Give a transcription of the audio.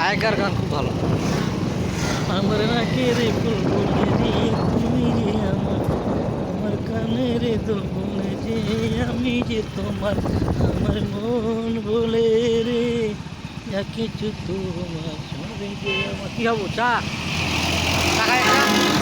আগেকার গান খুব ভালো। আমার নাকের ফুলবনে যে তুমি যে আমার কানের দোলবনে যে আমি যে তোমার, আমার মন বলে রে যা কিছু তোমার সঙ্গে যে আমার। কি হবো চা? চা খাই একটা?